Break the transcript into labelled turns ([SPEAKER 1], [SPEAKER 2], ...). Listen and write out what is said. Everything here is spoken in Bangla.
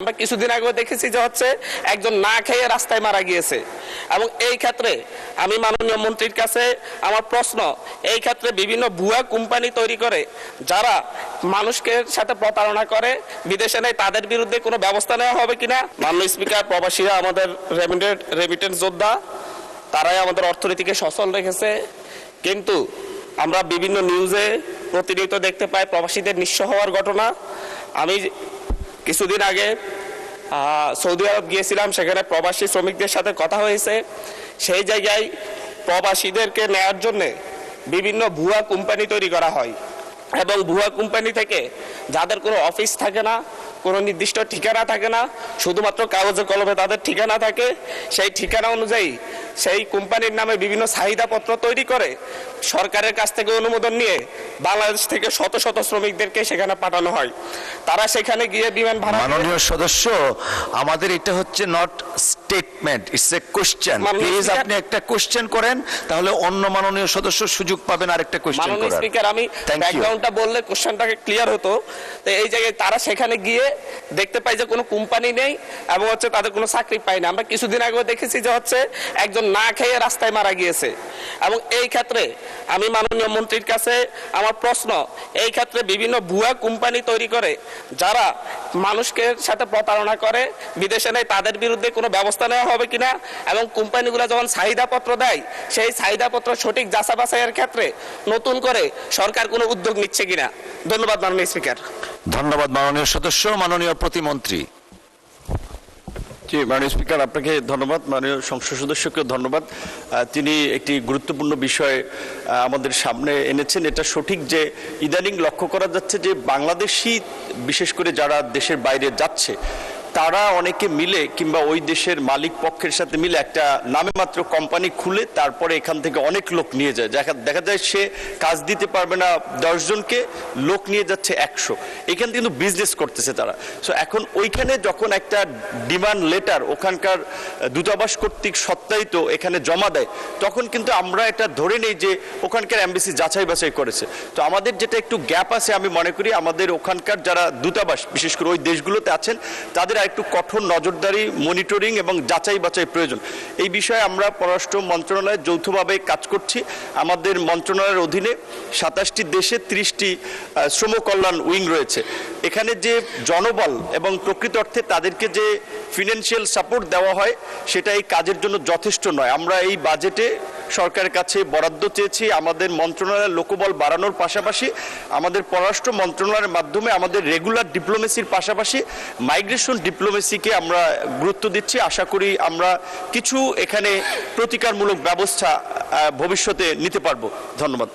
[SPEAKER 1] আমরা কিছুদিন আগে দেখেছি যে একজন না খেয়ে রাস্তায় মারা গিয়েছে এবং এই ক্ষেত্রে আমি মাননীয় মন্ত্রীর কাছে আমার প্রশ্ন, এই ক্ষেত্রে বিভিন্ন ভুয়া কোম্পানি তৈরি করে যারা মানুষকে সাথে প্রতারণা করে বিদেশে নেয়, তাদের বিরুদ্ধে কোনো ব্যবস্থা নেওয়া হবে কিনা। মাননীয় স্পিকার, প্রবাসীরা আমাদের রেমিটেন্স যোদ্ধা, তারাই আমাদের অর্থনীতিকে সচল রেখেছে, কিন্তু আমরা বিভিন্ন নিউজে প্রতিনিয়ত দেখতে পাই প্রবাসীদের নিঃস্ব হওয়ার ঘটনা। আমি কিছুদিন আগে সৌদি আরব গিয়েছিলাম, সেখানে প্রবাসী শ্রমিকদের সাথে কথা হয়েছে। সেই জায়গায় প্রবাসীদেরকে নেওয়ার জন্য বিভিন্ন ভুয়া কোম্পানি তৈরি করা হয় এবং ভুয়া কোম্পানি থেকে যাদের কোনো অফিস থাকে না, কোনো নির্দিষ্ট ঠিকানা থাকে না, শুধুমাত্র কাগজে কলমে তাদের ঠিকানা থাকে, সেই ঠিকানা অনুযায়ী সেই কোম্পানির নামে বিভিন্ন চাহিদাপত্র তৈরি করে সরকারের কাছ থেকে অনুমোদন নিয়ে বাংলাদেশ থেকে শত শত শ্রমিকদেরকে সেখানে পাঠানো হয়। তারা সেখানে গিয়ে বিমান ভাড়া।
[SPEAKER 2] মাননীয় সদস্য, আমাদের এটা হচ্ছে not statement, it's a question. Please আপনি একটা কোশ্চেন করেন, তাহলে অন্য মাননীয় সদস্য সুযোগ পাবেন আরেকটা কোশ্চেন করার।
[SPEAKER 1] মাননীয় স্পিকার, আমি ব্যাকগ্রাউন্ডটা বললে কোশ্চেনটাকে ক্লিয়ার হতো। তো এই জায়গায় তারা সেখানে গিয়ে দেখতে পাই যে কোনো কোম্পানি নেই এবং তাদের কোনো চাকরি পায় না। আমরা কিছুদিন আগে দেখেছি যে একজন না খেয়ে রাস্তায় মারা গিয়েছে এবং এই ক্ষেত্রে আমি মাননীয় মন্ত্রীর কাছে আমার প্রশ্ন, এই ক্ষেত্রে বিভিন্ন ভুয়া কোম্পানি তৈরি করে যারা মানুষকে সাথে প্রতারণা করে বিদেশে নেয়, তাদের বিরুদ্ধে কোনো ব্যবস্থা নেওয়া হবে কিনা এবং কোম্পানিগুলো যখন চাহিদাপত্র দেয় সেই চাহিদাপত্র সঠিক যাচাই বাছাইয়ের ক্ষেত্রে নতুন করে সরকার কোনো উদ্যোগ নিচ্ছে কিনা। ধন্যবাদ মাননীয় স্পিকার।
[SPEAKER 2] ধন্যবাদ মাননীয় সদস্য। মাননীয় প্রতিমন্ত্রী।
[SPEAKER 3] জি, মাননীয় স্পিকার, আপনাকে ধন্যবাদ। মাননীয় সংসদ সদস্যকে ধন্যবাদ। তিনি একটি গুরুত্বপূর্ণ বিষয় আমাদের সামনে এনেছেন। এটা সঠিক যে ইদানিং লক্ষ্য করা যাচ্ছে যে বাংলাদেশি, বিশেষ করে যারা দেশের বাইরে যাচ্ছে, তারা অনেকে মিলে কিংবা ওই দেশের মালিক পক্ষের সাথে মিলে একটা নামে মাত্র কোম্পানি খুলে তারপরে এখান থেকে অনেক লোক নিয়ে যায়। দেখা যায় সে কাজ দিতে পারবে না 10 জনকে, লোক নিয়ে যাচ্ছে 100। এখান কিন্তু বিজনেস করতেছে তারা। সো এখন ওইখানে যখন একটা ডিমান্ড লেটার ওখানকার দূতাবাস কর্তৃক সত্যায়িত এখানে জমা দেয়, তখন কিন্তু আমরা এটা ধরে নেই যে ওখানকার এমবাসি যাচাই বাছাই করেছে। তো আমাদের যেটা একটু গ্যাপ আছে, আমি মনে করি আমাদের ওখানকার যারা দূতাবাস বিশেষ করে ওই দেশগুলোতে আছেন, তাদের একটু কঠোর নজরদারি, মনিটরিং এবং যাচাই বাছাই প্রয়োজন। এই বিষয়ে আমরা পররাষ্ট্র মন্ত্রণালয়ে যৌথভাবে কাজ করছি। আমাদের মন্ত্রণালয়ের অধীনে 27টি দেশে 30টি শ্রম কল্যাণ উইং রয়েছে। এখানে যে জনবল এবং প্রকৃত অর্থে তাদেরকে যে ফিনান্সিয়াল সাপোর্ট দেওয়া হয়, সেটা এই কাজের জন্য যথেষ্ট নয়। আমরা এই বাজেটে সরকারের কাছে বরাদ্দ চেয়েছি আমাদের মন্ত্রণালয়ের লোকবল বাড়ানোর পাশাপাশি আমাদের পররাষ্ট্র মন্ত্রণালয়ের মাধ্যমে আমাদের রেগুলার ডিপ্লোমেসির পাশাপাশি মাইগ্রেশন ডিপ্লোমেসিকে আমরা গুরুত্ব দিচ্ছি। আশা করি আমরা কিছু এখানে প্রতিকারমূলক ব্যবস্থা ভবিষ্যতে নিতে পারবো। ধন্যবাদ।